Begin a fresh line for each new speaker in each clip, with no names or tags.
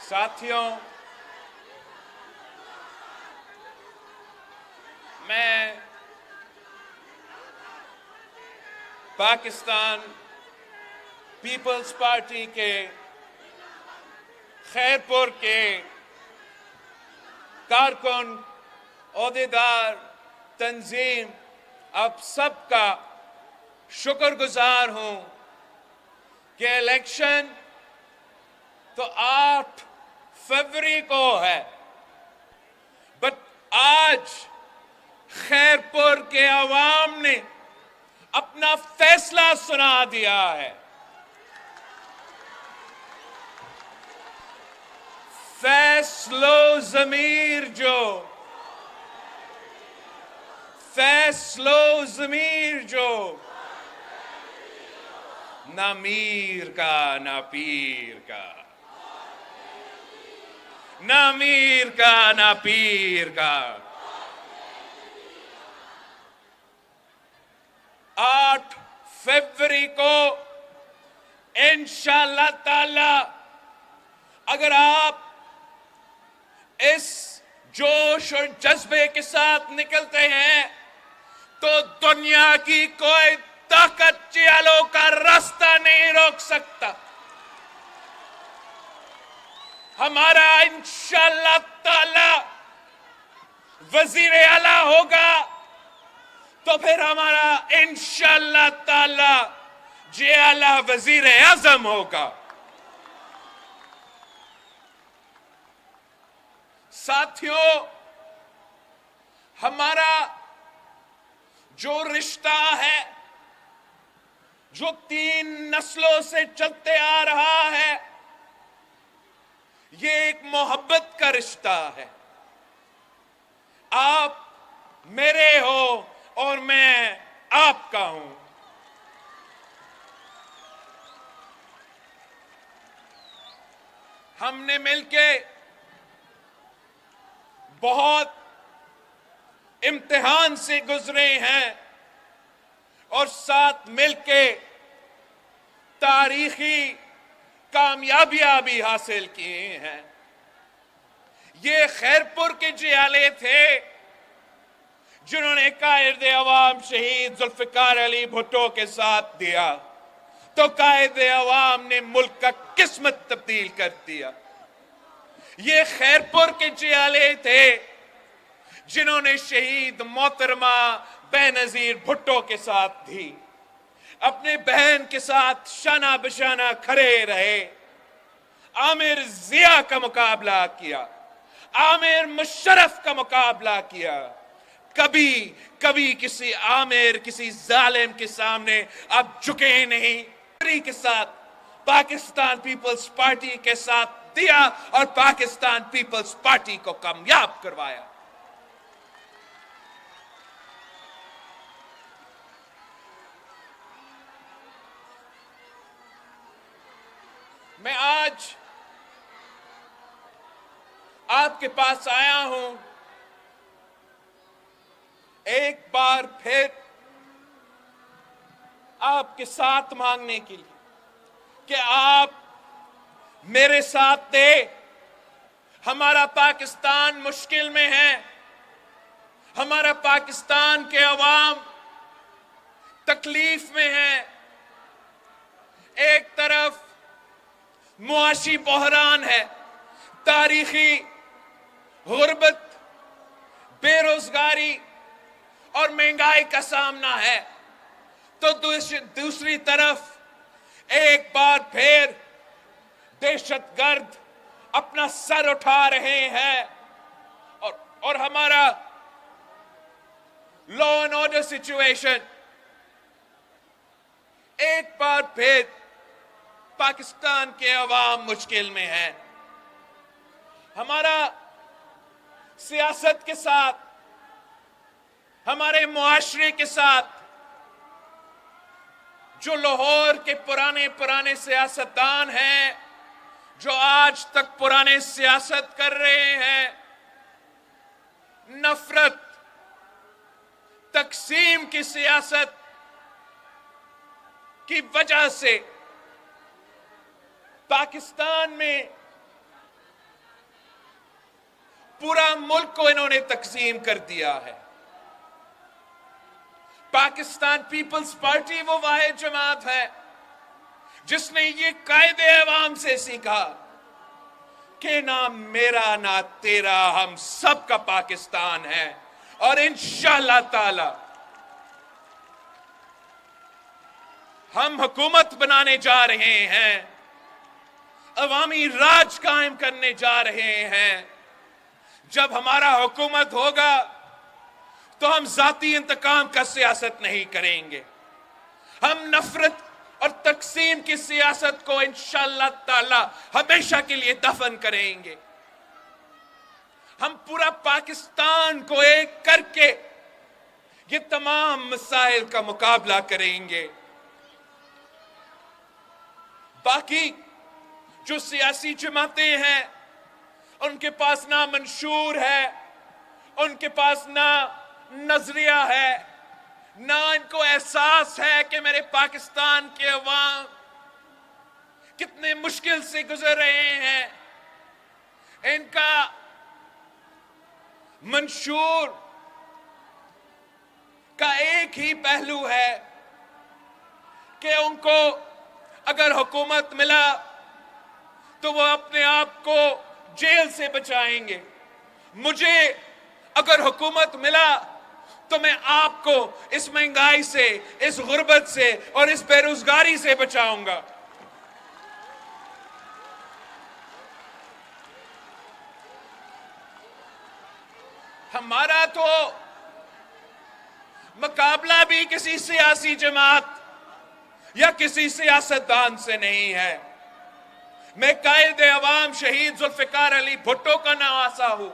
साथियों, मैं Pakistan peoples party के खैरपुर के कारकुन, ओहदेदार, तंजीम, आप सबका शुक्रगुजार हूं कि इलेक्शन तो 8 फरवरी को है, बट आज खैरपुर के अवाम ने अपना फैसला सुना दिया है। फैसलो ज़मीर जो, फैसलो ज़मीर जो, ना मीर का ना पीर का, ना मीर का ना पीर का। 8 फरवरी को इंशाअल्लाह ताला अगर आप इस जोश और जज्बे के साथ निकलते हैं तो दुनिया की कोई ताकत जियालों का रास्ता नहीं रोक सकता। हमारा इंशाअल्लाह ताला वजीर आला होगा तो फिर हमारा इंशाअल्लाह ताला जियाला वजीर आजम होगा। साथियों, हमारा जो रिश्ता है, जो 3 नस्लों से चलते आ रहा है, ये एक मोहब्बत का रिश्ता है। आप मेरे हो और मैं आपका हूं। हमने मिलके बहुत इम्तिहान से गुजरे हैं और साथ मिलके तारीखी कामयाबियां भी हासिल किए हैं। ये खैरपुर के जियाले थे जिन्होंने कायद अवाम शहीद जुल्फिकार अली भुट्टो के साथ दिया, तो कायद अवाम ने मुल्क का किस्मत तब्दील कर दिया। ये खैरपुर के जियाले थे जिन्होंने शहीद मोहतरमा बेनजीर भुट्टो के साथ दी, अपने बहन के साथ शाना बशाना खड़े रहे, आमिर जिया का मुकाबला किया, आमिर मुशर्रफ का मुकाबला किया। कभी कभी किसी आमिर, किसी जालिम के सामने आप झुके नहीं। के साथ पाकिस्तान पीपल्स पार्टी के साथ दिया और पाकिस्तान पीपल्स पार्टी को कामयाब करवाया। मैं आज आपके पास आया हूं एक बार फिर आपके साथ मांगने के लिए कि आप मेरे साथ दे। हमारा पाकिस्तान मुश्किल में है, हमारा पाकिस्तान के अवाम तकलीफ में है। एक तरफ मुआशी बहरान है, तारीखी गुर्बत, बेरोजगारी और महंगाई का सामना है, तो दूसरी तरफ एक बार फिर दहशतगर्द अपना सर उठा रहे हैं और हमारा लॉ एंड ऑर्डर सिचुएशन एक बार फिर पाकिस्तान के अवाम मुश्किल में है। हमारा सियासत के साथ, हमारे मुआशरे के साथ जो लाहौर के पुराने सियासतदान हैं, जो आज तक पुराने सियासत कर रहे हैं, नफरत, तकसीम की सियासत की वजह से पाकिस्तान में पूरा मुल्क को इन्होंने तकसीम कर दिया है। पाकिस्तान पीपल्स पार्टी वो वाहिद जमात है जिसने ये कायदे अवाम से सीखा कि ना मेरा ना तेरा, हम सबका पाकिस्तान है। और इंशाअल्लाह ताला हम हुकूमत बनाने जा रहे हैं, अवामी राज कायम करने जा रहे हैं। जब हमारा हुकूमत होगा तो हम जाती इंतकाम का सियासत नहीं करेंगे, हम नफरत और तकसीम की सियासत को इंशाअल्लाह ताला हमेशा के लिए दफन करेंगे। हम पूरा पाकिस्तान को एक करके ये तमाम मसाइल का मुकाबला करेंगे। बाकी जो सियासी जमातें हैं उनके पास ना मंशूर है, उनके पास ना नजरिया है, ना इनको एहसास है कि मेरे पाकिस्तान के अवाम कितने मुश्किल से गुजर रहे हैं। इनका मंशूर का एक ही पहलू है कि उनको अगर हुकूमत मिला तो वो अपने आप को जेल से बचाएंगे। मुझे अगर हुकूमत मिला तो मैं आपको इस महंगाई से, इस गुर्बत से और इस बेरोजगारी से बचाऊंगा। हमारा तो मुकाबला भी किसी सियासी जमात या किसी सियासतदान से नहीं है। मैं कायदे अवाम शहीद जुल्फिकार अली भुट्टो का नवासा हूं।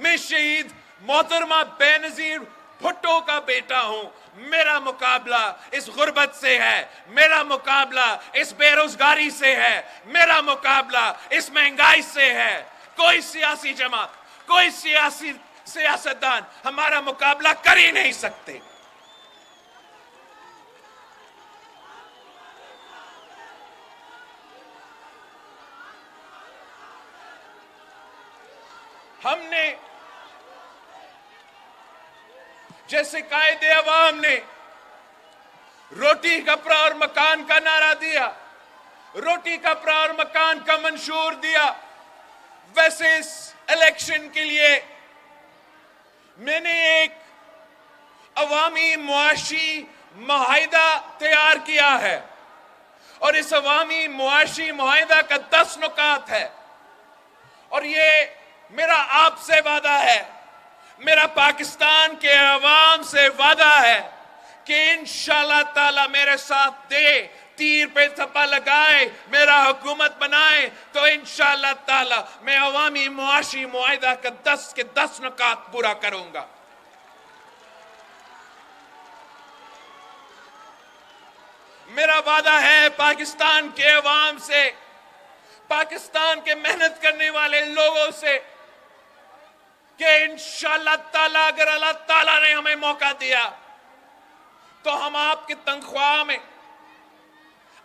मैं शहीद मोहतरमा बेनजीर भुट्टो का बेटा हूं। मेरा मुकाबला इस गुर्बत से है, मेरा मुकाबला इस बेरोजगारी से है, मेरा मुकाबला इस महंगाई से है। कोई सियासी जमात, कोई सियासतदान हमारा मुकाबला कर ही नहीं सकते। हमने जैसे कायदे अवाम ने रोटी कपड़ा और मकान का नारा दिया, रोटी कपड़ा और मकान का मंशूर दिया, वैसे इस इलेक्शन के लिए मैंने एक अवामी मुआशी मुआहिदा तैयार किया है और इस अवामी मुआशी मुआहिदा का 10 नुकात है। और ये मेरा आपसे वादा है, मेरा पाकिस्तान के अवाम से वादा है कि इंशाअल्लाह ताला मेरे साथ दे, तीर पे थप्पा लगाए, मेरा हुकूमत बनाए तो इंशाअल्लाह ताला मैं अवामी मुआशी मुआहिदा का 10 के 10 नुकात पूरा करूंगा। मेरा वादा है पाकिस्तान के अवाम से, पाकिस्तान के मेहनत करने वाले लोगों से कि इंशाअल्लाह ताला अगर अल्लाह ताला ने हमें मौका दिया तो हम आपकी तनख्वाह में,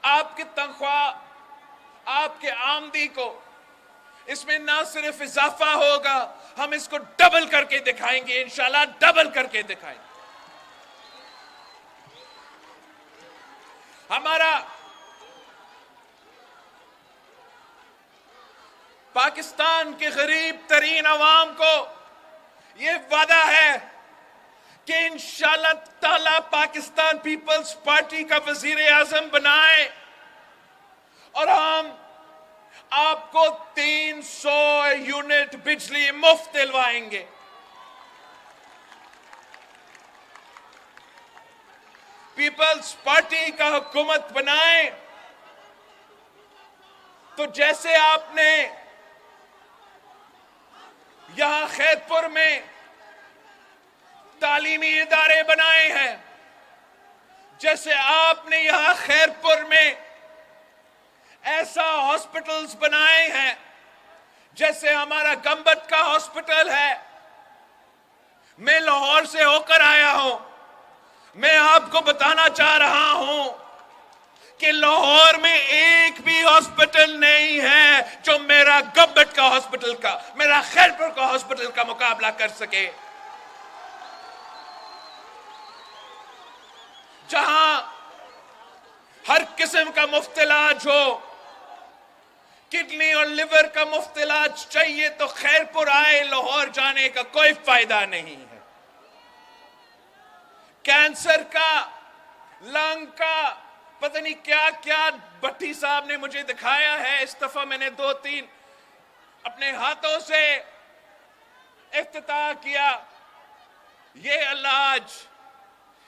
आपकी तनख्वाह, आपके आमदी को इसमें ना सिर्फ इजाफा होगा, हम इसको डबल करके दिखाएंगे, इंशाअल्लाह डबल करके दिखाएंगे। हमारा पाकिस्तान के गरीब तरीन अवाम को यह वादा है कि इंशाअल्लाह ताला पाकिस्तान पीपल्स पार्टी का वजीर आजम बनाए और हम आपको 300 यूनिट बिजली मुफ्त दिलवाएंगे। पीपल्स पार्टी का हुकूमत बनाए तो जैसे आपने यहां खैरपुर में तालीमी इदारे बनाए हैं, जैसे आपने यहां खैरपुर में ऐसा हॉस्पिटल्स बनाए हैं, जैसे हमारा गंबत का हॉस्पिटल है। मैं लाहौर से होकर आया हूं, मैं आपको बताना चाह रहा हूं कि लाहौर में एक भी हॉस्पिटल नहीं है जो मेरा गवर्नमेंट का हॉस्पिटल का, मेरा खैरपुर का हॉस्पिटल का मुकाबला कर सके। जहां हर किस्म का मुफ्त इलाज हो, किडनी और लिवर का मुफ्त इलाज चाहिए तो खैरपुर आए, लाहौर जाने का कोई फायदा नहीं है। कैंसर का, लंग का, पता नहीं क्या क्या भट्टी साहब ने मुझे दिखाया है। इस दफा मैंने 2-3 अपने हाथों से इफ्तिताह किया। ये इलाज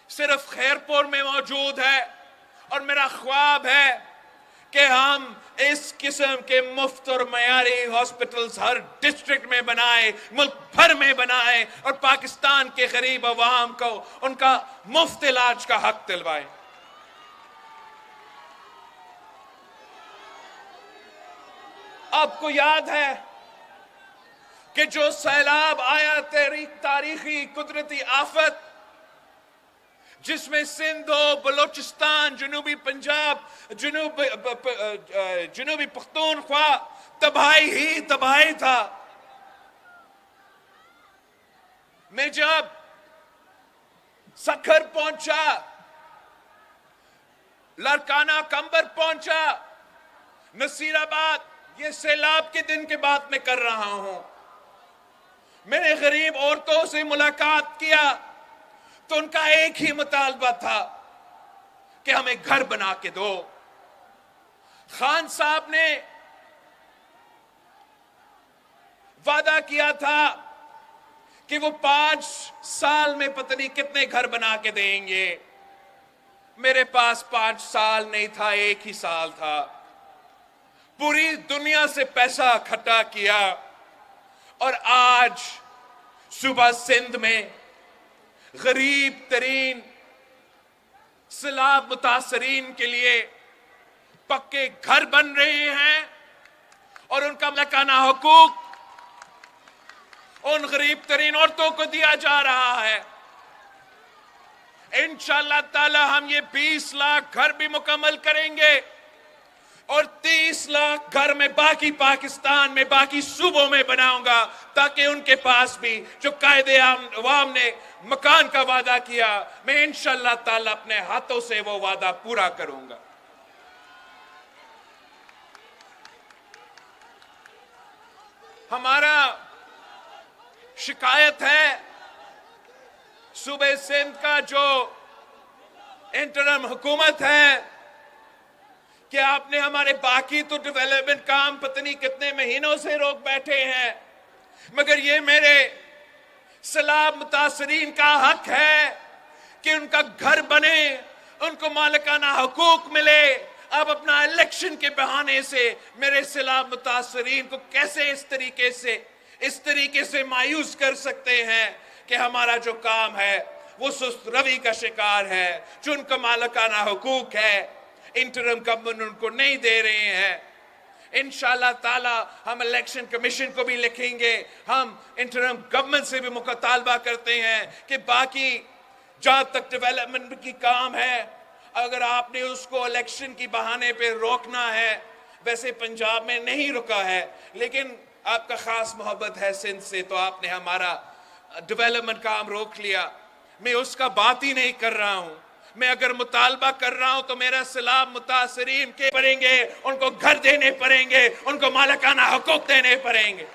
सिर्फ खैरपुर में मौजूद है और मेरा ख्वाब है कि हम इस किस्म के मुफ्त और मयारी हॉस्पिटल्स हर डिस्ट्रिक्ट में बनाए, मुल्क भर में बनाए और पाकिस्तान के गरीब अवाम को उनका मुफ्त इलाज का हक दिलवाए। आपको याद है कि जो सैलाब आया, तारीखी कुदरती आफत, जिसमें सिंध हो, बलोचिस्तान, जनूबी पंजाब, जनूबी पख्तूनख्वा, तबाही ही तबाही था। मैं जब सखर पहुंचा, लड़काना कंबर पहुंचा, नसीराबाद, ये सैलाब के दिन की बात मैं कर रहा हूं। मैंने गरीब औरतों से मुलाकात किया तो उनका एक ही मुतालबा था कि हमें घर बना के दो। खान साहब ने वादा किया था कि वो 5 साल में पता नहीं कितने घर बना के देंगे। मेरे पास 5 साल नहीं था, एक ही साल था। पूरी दुनिया से पैसा इकट्ठा किया और आज सुबह सिंध में गरीब तरीन सैलाब मुतासरीन के लिए पक्के घर बन रहे हैं और उनका मलकाना हुकूक उन गरीब तरीन औरतों को दिया जा रहा है। इंशाअल्लाह ताला हम ये 20 लाख घर भी मुकम्मल करेंगे और 30 लाख घर में बाकी पाकिस्तान में बाकी सूबों में बनाऊंगा, ताकि उनके पास भी जो कायदे अवाम ने मकान का वादा किया, मैं इंशाअल्लाह ताला अपने हाथों से वो वादा पूरा करूंगा। हमारा शिकायत है सूबे सिंध का जो इंटरिम हुकूमत है कि आपने हमारे बाकी तो डेवलपमेंट काम पता नहीं कितने महीनों से रोक बैठे हैं, मगर ये मेरे सैलाब मुतासरीन का हक है कि उनका घर बने, उनको मालिकाना हुकूक मिले। अब अपना इलेक्शन के बहाने से मेरे सैलाब मुतासरीन को कैसे इस तरीके से मायूस कर सकते हैं कि हमारा जो काम है वो सुस्त रवि का शिकार है। जो उनका मालिकाना हुकूक है इंटरिम गवर्नमेंट उनको नहीं दे रहे हैं। इंशाअल्लाह ताला हम इलेक्शन कमीशन को भी लिखेंगे, हम इंटरिम गवर्नमेंट से भी मुतालबा करते हैं कि बाकी जहां तक डेवलपमेंट की काम है, अगर आपने उसको इलेक्शन की बहाने पे रोकना है, वैसे पंजाब में नहीं रुका है, लेकिन आपका खास मोहब्बत है सिंध से, तो आपने हमारा डेवलपमेंट काम रोक लिया। मैं उसका बात ही नहीं कर रहा हूं। मैं अगर मुतालबा कर रहा हूं तो मेरा सैलाब मुतासरीन के पड़ेंगे, उनको घर देने पड़ेंगे, उनको मालिकाना हुकूक देने पड़ेंगे।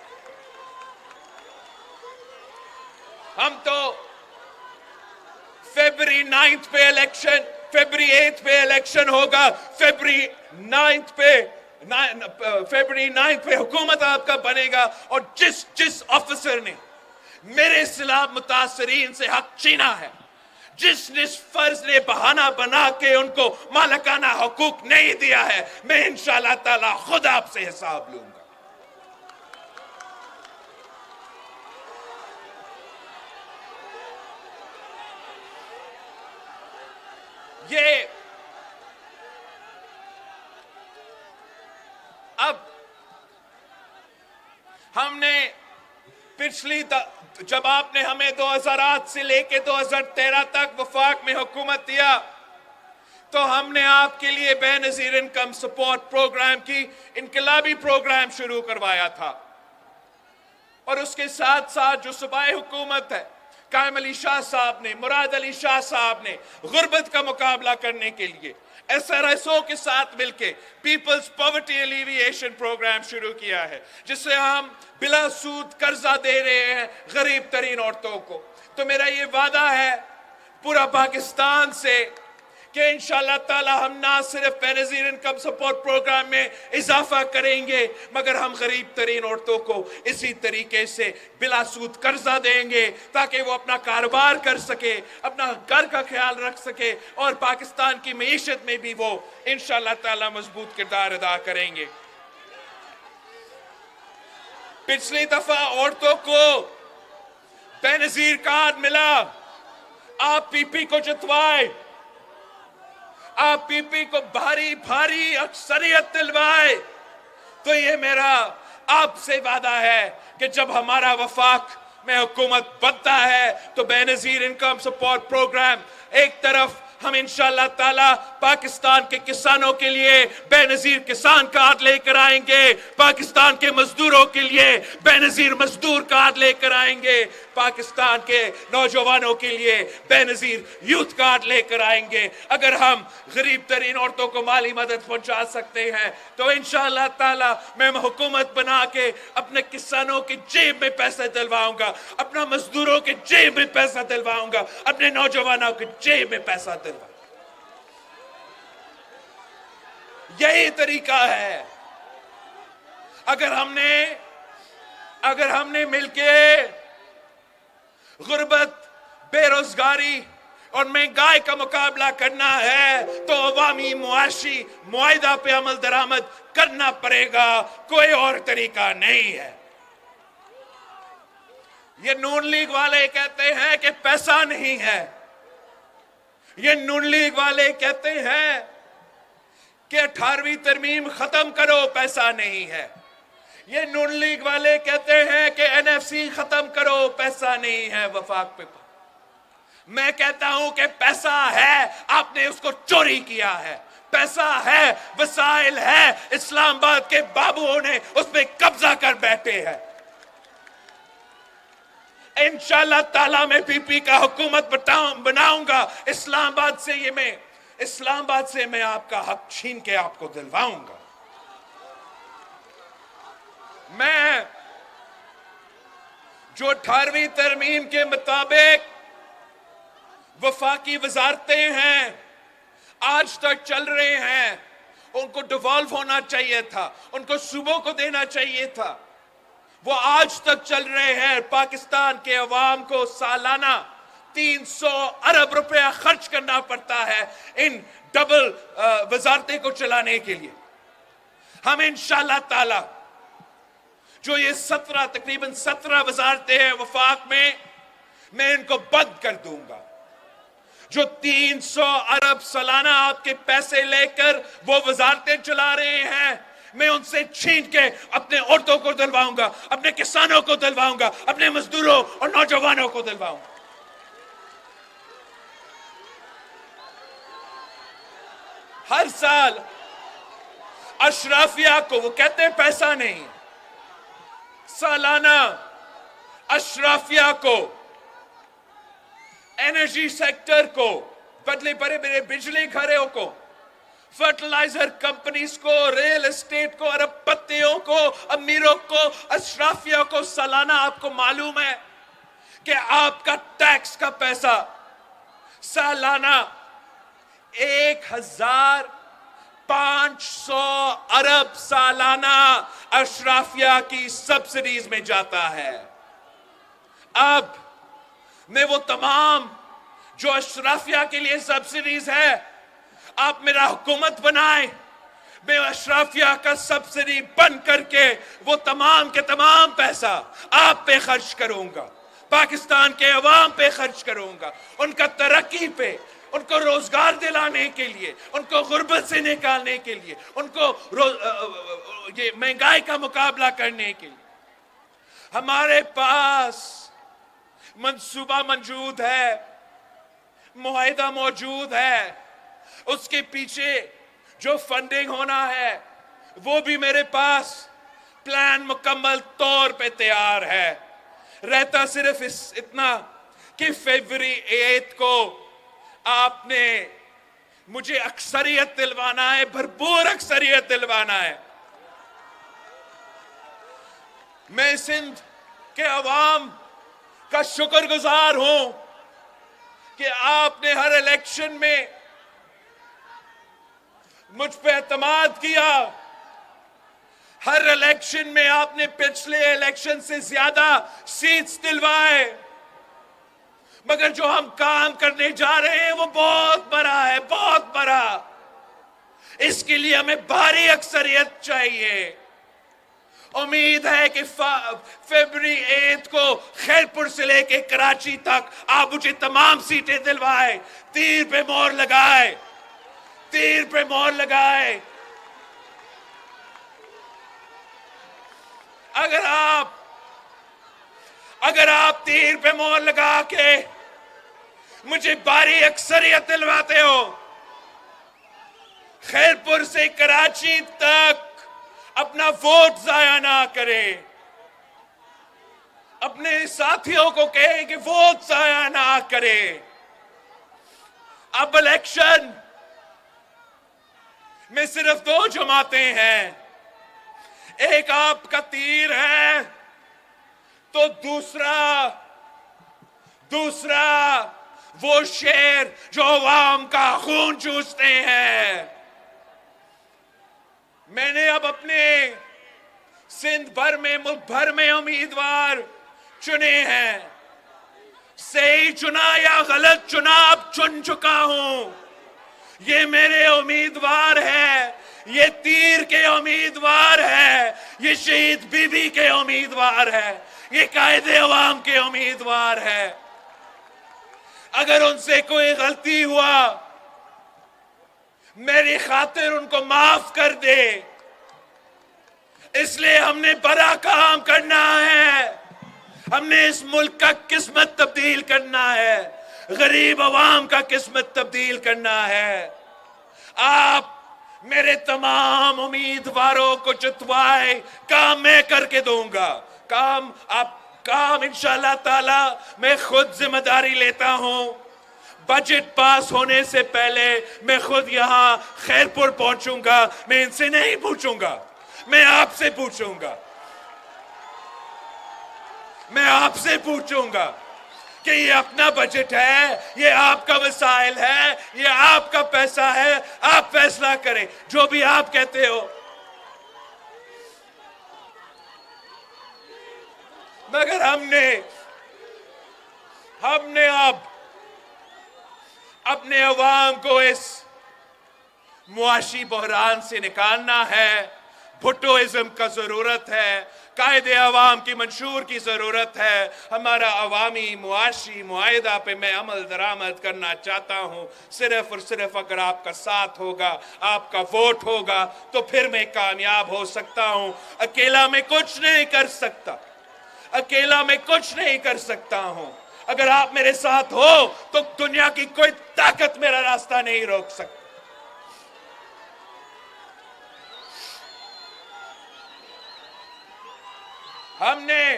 हम तो फरवरी 9 पे इलेक्शन, फरवरी 8 पे इलेक्शन होगा, फरवरी 9 पे हुकूमत आपका बनेगा। और जिस ऑफिसर ने मेरे सैलाब मुतासरीन से हक छीना है, जिस फर्ज ने बहाना बना के उनको मालिकाना हुकूक नहीं दिया है, मैं इंशाअल्लाह ताला खुद आपसे हिसाब लूंगा। ये अब हमने पिछली जब आपने हमें 2008 से लेके 2013 तक वफाक में हुकूमत दिया, तो हमने आपके लिए बेनजीर इनकम सपोर्ट प्रोग्राम की इनकलाबी प्रोग्राम शुरू करवाया था। और उसके साथ साथ जो सूबाई हुकूमत है, कायम अली शाह साहब ने, मुराद अली शाह साहब ने गुर्बत का मुकाबला करने के लिए SRSO के साथ मिलकर पीपल्स पॉवर्टी एलिविएशन प्रोग्राम शुरू किया है, जिससे हम बिला सूद कर्जा दे रहे हैं गरीब तरीन औरतों को। तो मेरा ये वादा है पूरा पाकिस्तान से कि इंशाअल्लाह ताला हम ना सिर्फ बेनजीर इनकम सपोर्ट प्रोग्राम में इजाफा करेंगे, मगर हम गरीब तरीन औरतों को इसी तरीके से बिला सूद कर्जा देंगे ताकि वो अपना कारोबार कर सके, अपना घर का ख्याल रख सके और पाकिस्तान की मईशत में भी वो इंशाअल्लाह ताला मजबूत किरदार अदा करेंगे। पिछली दफा औरतों को बेनजीर कार्ड मिला, आप पीपी को जितवाए, आप पीपी को भारी भारी अक्सरियत दिलवाए। तो ये मेरा आपसे वादा है कि जब हमारा वफाक में हुकूमत बनता है तो बेनजीर इनकम सपोर्ट प्रोग्राम एक तरफ हम इंशाअल्लाह ताला पाकिस्तान के किसानों के लिए बेनजीर किसान कार्ड लेकर आएंगे, पाकिस्तान के मजदूरों के लिए बेनजीर मजदूर कार्ड लेकर आएंगे, पाकिस्तान के नौजवानों के लिए बेनजीर यूथ कार्ड लेकर आएंगे। अगर हम गरीब तरीन औरतों को माली मदद पहुंचा सकते हैं तो इंशाअल्लाह ताला मैं हुकूमत बना के अपने किसानों की जेब में पैसे दिलवाऊंगा, अपना मजदूरों के जेब में पैसा दिलवाऊंगा, अपने नौजवानों की जेब में पैसा दिलवाऊंगा। यही तरीका है। अगर हमने मिलके गुर्बत, बेरोजगारी और महंगाई का मुकाबला करना है तो अवामी मुआशी मुआहिदा पे अमल दरामद करना पड़ेगा, कोई और तरीका नहीं है। ये नून लीग वाले कहते हैं कि पैसा नहीं है, ये नून लीग वाले कहते हैं कि 18वीं तरमीम खत्म करो, पैसा नहीं है। ये नून लीग वाले कहते हैं कि NFC खत्म करो, पैसा नहीं है वफाक पे। मैं कहता हूं कि पैसा है, आपने उसको चोरी किया है। पैसा है, वसाइल है, इस्लामाबाद के बाबुओं ने उस पे कब्जा कर बैठे हैं। इंशाअल्लाह ताला मैं पीपी का हुकूमत बनाऊंगा। इस्लामाबाद से मैं आपका हक छीन के आपको दिलवाऊंगा। मैं जो 18वीं तरमीम के मुताबिक वफाकी वजारतें हैं आज तक चल रहे हैं, उनको डिवॉल्व होना चाहिए था, उनको सूबों को देना चाहिए था, वो आज तक चल रहे हैं। पाकिस्तान के अवाम को सालाना 300 अरब रुपया खर्च करना पड़ता है इन डबल वजारतें को चलाने के लिए। हम इंशाअल्लाह ताला जो ये तकरीबन 17 वजारतें हैं वफाक में, मैं इनको बंद कर दूंगा। जो 300 अरब सालाना आपके पैसे लेकर वो वजारतें चला रहे हैं, मैं उनसे छीन के अपने औरतों को दिलवाऊंगा, अपने किसानों को दिलवाऊंगा, अपने मजदूरों और नौजवानों को दिलवाऊंगा। हर साल अशराफिया को, वो कहते हैं पैसा नहीं, सालाना अशराफिया को, एनर्जी सेक्टर को, बदले बड़े बड़े बिजली घरों को, फर्टिलाइजर कंपनीज को, रियल एस्टेट को, अरबपतियों को, अमीरों को, अशराफिया को सालाना आपको मालूम है कि आपका टैक्स का पैसा सालाना 1500 अरब सालाना अशराफिया की सब्सिडीज में जाता है। अब मैं वो तमाम जो अशराफिया के लिए सब्सिडीज है, आप मेरा हुकूमत बनाए, मैं अशराफिया का सब्सिडी बंद करके वो तमाम के तमाम पैसा आप पे खर्च करूंगा, पाकिस्तान के अवाम पे खर्च करूंगा, उनका तरक्की पे, उनको रोजगार दिलाने के लिए, उनको गुर्बत से निकालने के लिए, उनको ये महंगाई का मुकाबला करने के लिए। हमारे पास मंसूबा मौजूद है, मुआहिदा मौजूद है, उसके पीछे जो फंडिंग होना है वो भी मेरे पास प्लान मुकम्मल तौर पे तैयार है। रहता सिर्फ इतना कि फरवरी 8 को आपने मुझे अक्सरियत दिलवाना है, भरपूर अक्सरियत दिलवाना है। मैं सिंध के अवाम का शुक्रगुजार हूं कि आपने हर इलेक्शन में मुझ पे एतमाद किया। हर इलेक्शन में आपने पिछले इलेक्शन से ज्यादा सीट्स दिलवाए, मगर जो हम काम करने जा रहे हैं वो बहुत बड़ा है, बहुत बड़ा। इसके लिए हमें भारी अक्सरियत चाहिए। उम्मीद है कि फरवरी 8 को खैरपुर से लेके कराची तक आप मुझे तमाम सीटें दिलवाए। तीर पे मोहर लगाए, तीर पे मोहर लगाए। अगर आप तीर पे मोहर लगा के मुझे भारी अक्सरियत दिलवाते हो, खैरपुर से कराची तक अपना वोट जाया ना करें। अपने साथियों को कहें कि वोट जाया ना करें। अब इलेक्शन में सिर्फ दो जमातें हैं, एक आपका तीर है तो दूसरा वो शेर जो अवाम का खून चूसते हैं। मैंने अब अपने सिंध भर में, मुल्क भर में उम्मीदवार चुने हैं। सही चुना या गलत चुना, अब चुन चुका हूं। ये मेरे उम्मीदवार है, ये तीर के उम्मीदवार है, ये शहीद बीबी के उम्मीदवार है, ये कायदे अवाम के उम्मीदवार है। अगर उनसे कोई गलती हुआ, मेरी खातिर उनको माफ कर दे। इसलिए हमने बड़ा काम करना है। हमने इस मुल्क का किस्मत तब्दील करना है, गरीब अवाम का किस्मत तब्दील करना है। आप मेरे तमाम उम्मीदवारों को जितवाए, काम मैं करके दूंगा। काम इंशाअल्लाह ताला मैं खुद जिम्मेदारी लेता हूं। बजट पास होने से पहले मैं खुद यहां खैरपुर पहुंचूंगा। मैं इनसे नहीं पूछूंगा, मैं आपसे पूछूंगा। मैं आपसे पूछूंगा कि ये अपना बजट है, ये आपका वसाइल है, ये आपका पैसा है, आप फैसला करें, जो भी आप कहते हो। मगर हमने अब अपने अवाम को इस मुआशी बहरान से निकालना है। भुट्टोइज्म का जरूरत है, कायदे अवाम की मंशूर की जरूरत है। हमारा अवामी मुआशी मुआहिदा पे मैं अमल दरामद करना चाहता हूं। सिर्फ और सिर्फ अगर आपका साथ होगा, आपका वोट होगा, तो फिर मैं कामयाब हो सकता हूं। अकेला मैं कुछ नहीं कर सकता, अकेला मैं कुछ नहीं कर सकता हूं। अगर आप मेरे साथ हो तो दुनिया की कोई ताकत मेरा रास्ता नहीं रोक सकती। हमने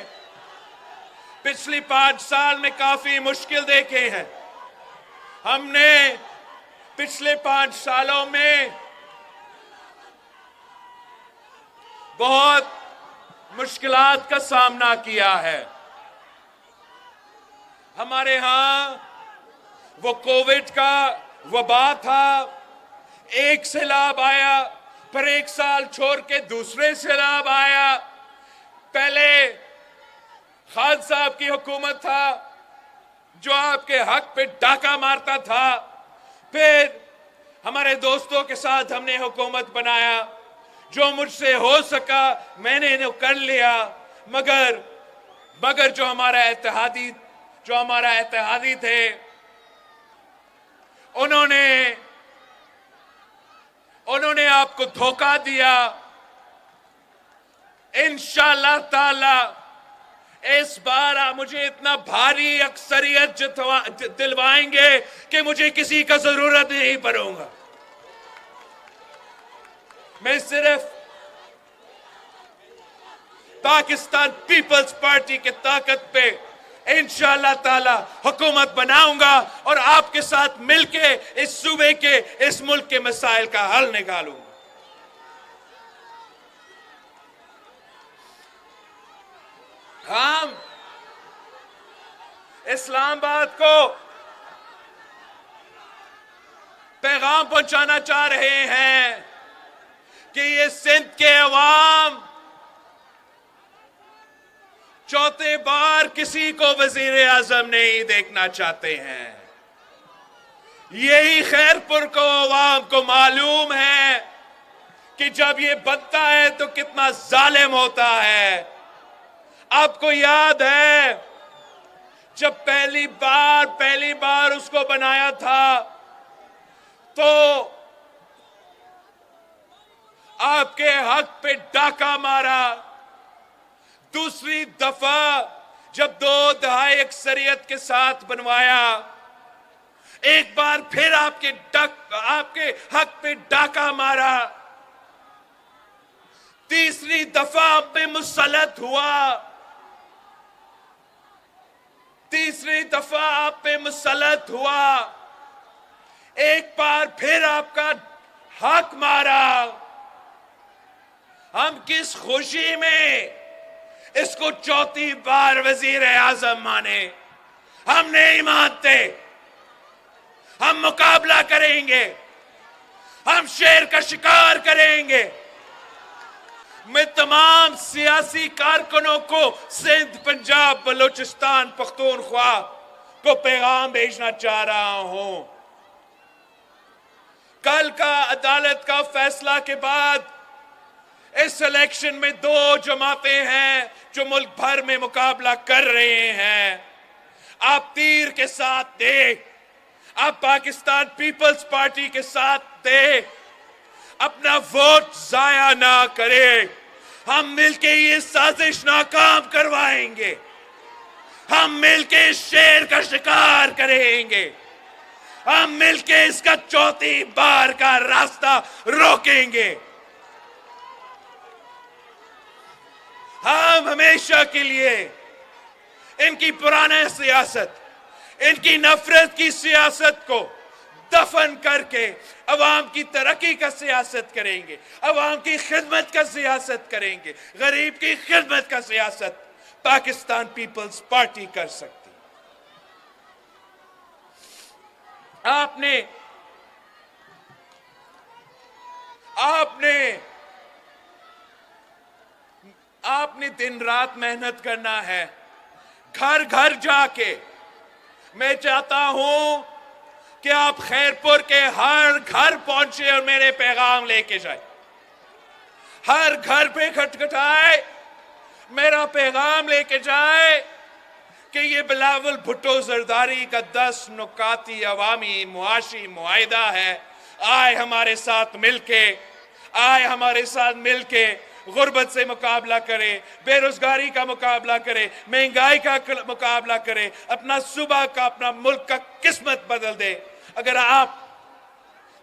पिछली 5 साल में काफी मुश्किल देखे हैं। हमने पिछले 5 सालों में बहुत मुश्किलात का सामना किया है। हमारे यहां वो कोविड का वबा था, एक सैलाब आया, फिर 1 साल छोड़ के दूसरे सैलाब आया। पहले खान साहब की हुकूमत था जो आपके हक पे डाका मारता था। फिर हमारे दोस्तों के साथ हमने हुकूमत बनाया। जो मुझसे हो सका मैंने इन्हें कर लिया। मगर जो हमारा इत्तेहादी थे, उन्होंने आपको धोखा दिया। इंशाअल्लाह ताला इस बार आप मुझे इतना भारी अक्सरियत दिलवाएंगे कि मुझे किसी का जरूरत नहीं पड़ूंगा। मैं सिर्फ पाकिस्तान पीपल्स पार्टी की ताकत पे इंशाअल्लाह ताला हुकूमत बनाऊंगा और आपके साथ मिलके इस सूबे के, इस मुल्क के मसाइल का हल निकालूंगा। हम इस्लामाबाद को पैगाम पहुंचाना चाह रहे हैं कि ये सिंध के अवाम चौथे बार किसी को वजीर आजम नहीं देखना चाहते हैं। यही खैरपुर को अवाम को मालूम है कि जब ये बनता है तो कितना जालिम होता है। आपको याद है जब पहली बार उसको बनाया था तो आपके हक पे डाका मारा। दूसरी दफा जब 2 दहाई अक्सरियत के साथ बनवाया, एक बार फिर आपके हक पे डाका मारा। तीसरी दफा आप पे मुसल्लत हुआ। एक बार फिर आपका हक मारा। हम किस खुशी में इसको चौथी बार वजीर आजम माने? हम नहीं मानते। हम मुकाबला करेंगे, हम शेर का शिकार करेंगे। मैं तमाम सियासी कारकुनों को सिंध, पंजाब, बलूचिस्तान, पख्तूनख्वा को पैगाम भेजना चाह रहा हूं। कल का अदालत का फैसला के बाद इस इलेक्शन में 2 जमातें हैं जो मुल्क भर में मुकाबला कर रहे हैं। आप तीर के साथ दे, आप पाकिस्तान पीपल्स पार्टी के साथ दे, अपना वोट जाया ना करे। हम मिलके ये साजिश नाकाम करवाएंगे। हम मिलके शेर का शिकार करेंगे। हम मिलके इसका चौथी बार का रास्ता रोकेंगे। हम हमेशा के लिए इनकी पुरानी सियासत, इनकी नफरत की सियासत को दफन करके अवाम की तरक्की का सियासत करेंगे, अवाम की खिदमत का सियासत करेंगे। गरीब की खिदमत का सियासत पाकिस्तान पीपल्स पार्टी कर सकती। आपने दिन रात मेहनत करना है, घर घर जाके। मैं चाहता हूं कि आप खैरपुर के हर घर पहुंचे और मेरे पैगाम लेके जाए। हर घर पे खटखटाए, मेरा पैगाम लेके जाए कि ये बिलावल भुट्टो जरदारी का 10 नुकाती अवामी मुआशी मुआहिदा है। आए हमारे साथ मिलके गुर्बत से मुकाबला करे, बेरोजगारी का मुकाबला करे, महंगाई का मुकाबला करे, अपना सूबा का, अपना मुल्क का किस्मत बदल दे। अगर आप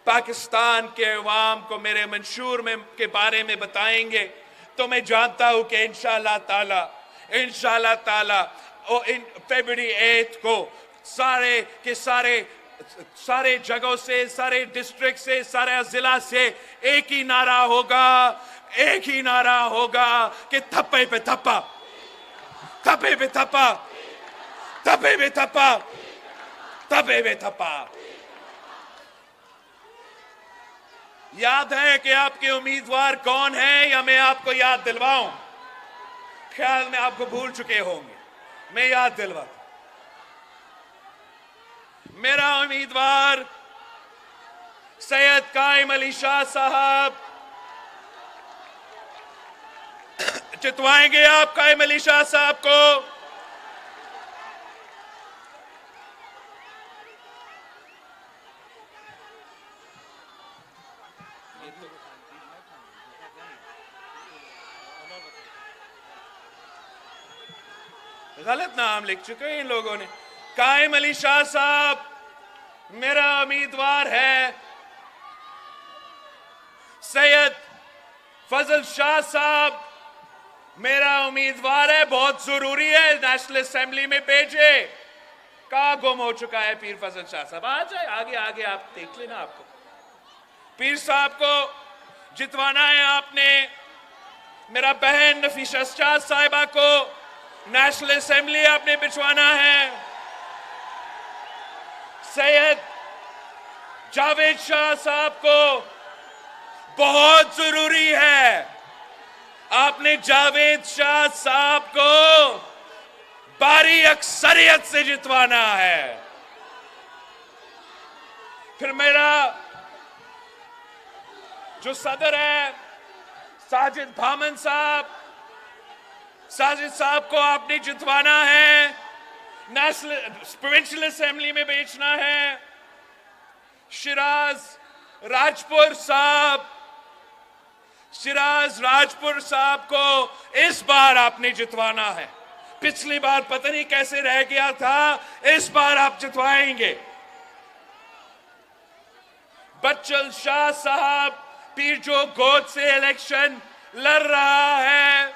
पाकिस्तान के अवाम को मेरे मंशूर के बारे में बताएंगे तो मैं जानता हूं कि इंशाअल्लाह ताला फरवरी 8 को सारे जगहों से, सारे डिस्ट्रिक्ट से, सारे जिला से एक ही नारा होगा कि थप्पे पे थप्पा, थप्पे पे थप्पा, थप्पे पे थप्पा, थप्पे पे थप्पा। याद है कि आपके उम्मीदवार कौन है या मैं आपको याद दिलवाऊं? ख्याल में आपको भूल चुके होंगे, मैं याद दिलवाता। मेरा उम्मीदवार सैयद कायम अली शाह साहब। जितवाएंगे आप कायम अली शाह साहब को? गलत नाम लिख चुके हैं इन लोगों ने। कायम अली शाह साहब मेरा उम्मीदवार है। सैयद फजल शाह साहब मेरा उम्मीदवार है। बहुत जरूरी है नेशनल असेंबली में भेजे। कहां गुम हो चुका है पीर फजल शाह साहब? आ जाए आगे आगे, आप देख लेना। आपको पीर साहब को जितवाना है आपने। मेरा बहन नफीसा शाह साहिबा को नेशनल असेंबली आपने बिछवाना है। सैयद जावेद शाह साहब को बहुत जरूरी है, आपने जावेद शाह साहब को भारी अक्सरियत से जितवाना है। फिर मेरा जो सदर है साजिद भामन साहब, साजिद साहब को आपने जितवाना है, नेशनल प्रोविंशियल असेंबली में भेजना है। शिराज राजपुर साहब, शिराज राजपुर साहब को इस बार आपने जितवाना है। पिछली बार पता नहीं कैसे रह गया था, इस बार आप जितवाएंगे। बच्चल शाह साहब पीर जो गोद से इलेक्शन लड़ रहा है,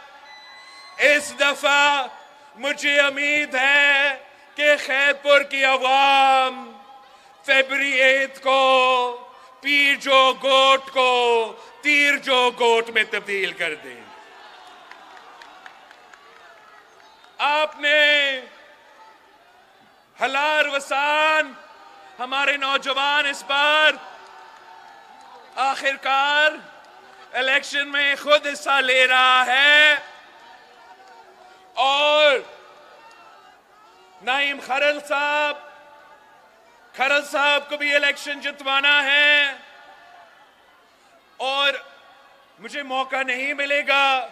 इस दफा मुझे उम्मीद है कि खैरपुर की आवाम फरवरी 8 को पीर जो गोट को तीर जो गोट में तब्दील कर दें। आपने हलार वसान हमारे नौजवान इस बार आखिरकार इलेक्शन में खुद हिस्सा ले रहा है और नाइम खरल साहब को भी इलेक्शन जितवाना है। और मुझे मौका नहीं मिलेगा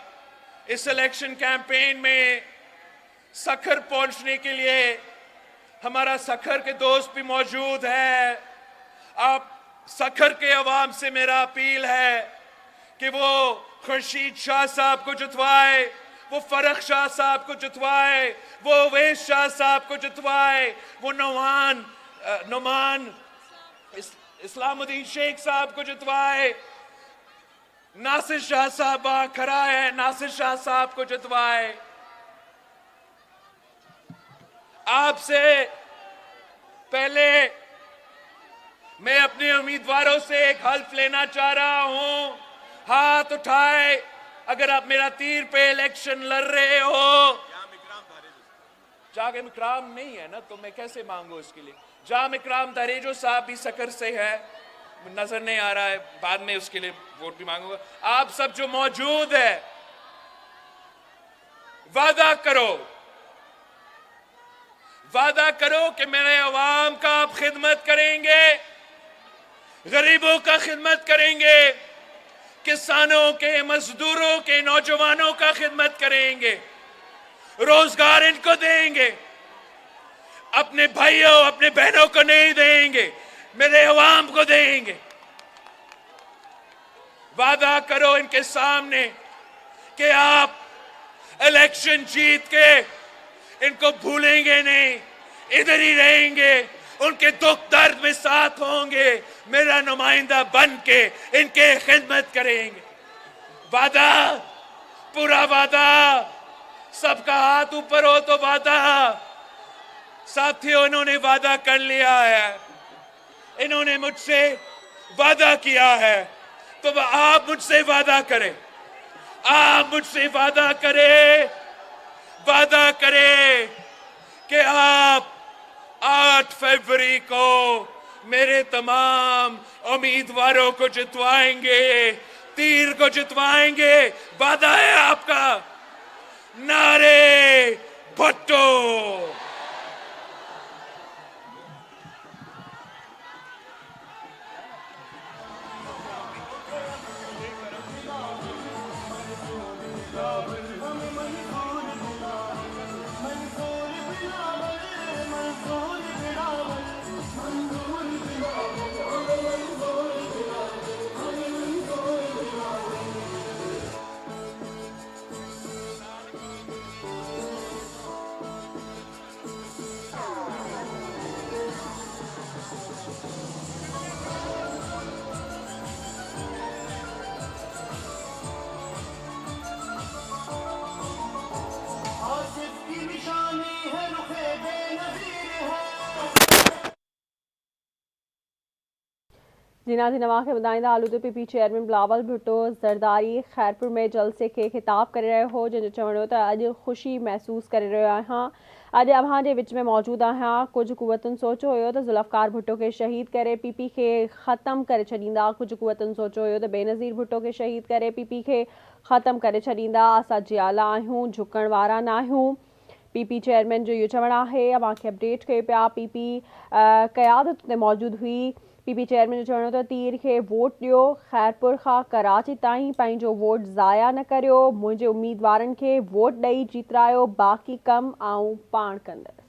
इस इलेक्शन कैंपेन में सखर पहुंचने के लिए। हमारा सखर के दोस्त भी मौजूद है। आप सखर के अवाम से मेरा अपील है कि वो खुर्शीद शाह साहब को जितवाए, वो फरख शाह साहब को जितवाए, वो अवैस शाह साहब को जितवाए, वो नोमान इस्लामुद्दीन शेख साहब को जितवाए, नासिर शाह साहब खड़ा है, नासिर शाह साहब को जितवाए। आपसे पहले मैं अपने उम्मीदवारों से एक हल्फ लेना चाह रहा हूं। हाथ उठाए अगर आप मेरा तीर पे इलेक्शन लड़ रहे हो। जाम इकराम नहीं है ना, तो मैं कैसे मांगू इसके लिए? जाम इकराम दरेजो साहब भी सकर से है, नजर नहीं आ रहा है, बाद में उसके लिए वोट भी मांगूंगा। आप सब जो मौजूद है, वादा करो कि मेरे अवाम का आप खिदमत करेंगे, गरीबों का खिदमत करेंगे, किसानों के, मजदूरों के, नौजवानों का खिदमत करेंगे, रोजगार इनको देंगे, अपने भाइयों अपने बहनों को नहीं देंगे, मेरे अवाम को देंगे। वादा करो इनके सामने कि आप इलेक्शन जीत के इनको भूलेंगे नहीं, इधर ही रहेंगे, उनके दुख दर्द में साथ होंगे, मेरा नुमाइंदा बन के इनके खिदमत करेंगे। वादा, पूरा वादा, सबका हाथ ऊपर हो तो वादा। साथियों, इन्होंने वादा कर लिया है, इन्होंने मुझसे वादा किया है, तो आप मुझसे वादा करें, आप मुझसे वादा करें कि आप 8 फरवरी को मेरे तमाम उम्मीदवारों को जितवाएंगे, तीर को जितवाएंगे। वादा है आपका। नारे भुट्टो।
जिना जी नवा खे ॿुधाईंदा हलूं त पीपी चेयरमैन बिलावल भुट्टो ज़रदारी खैरपुर में जलसे खे ख़िताब करे रहियो हो, जंहिंजो चवण हो त अॼु ख़ुशी महसूस करे रहियो आहियां। अॼु अव्हां जे विच में मौजूदु आहियां। कुझु कुवतुनि सोचियो हुयो त ज़ुल्फ़कार भुट्टो खे शहीद करे पीपी खे ख़तमु करे छॾींदा। कुझु कुवतुनि सोचियो हुयो त बेनज़ीर भुट्टो खे शहीद करे पीपी खे ख़तमु करे छॾींदा। असां जियाला आहियूं, झुकण वारा न आहियूं। पीपी चेयरमैन जो इहो चवणु आहे। अव्हां खे अपडेट कयो पिया। पीपी क़यादत ते मौजूदु हुई। पीपी चेयरमैन जो चवणो त तीर खे वोट ॾियो, खैरपुर खां कराची ताईं पंहिंजो वोट ज़ाया न करियो। मुंहिंजे उम्मीदवारनि खे वोट ॾेई जीतरायो, बाक़ी कम आऊं पाण कंदसि।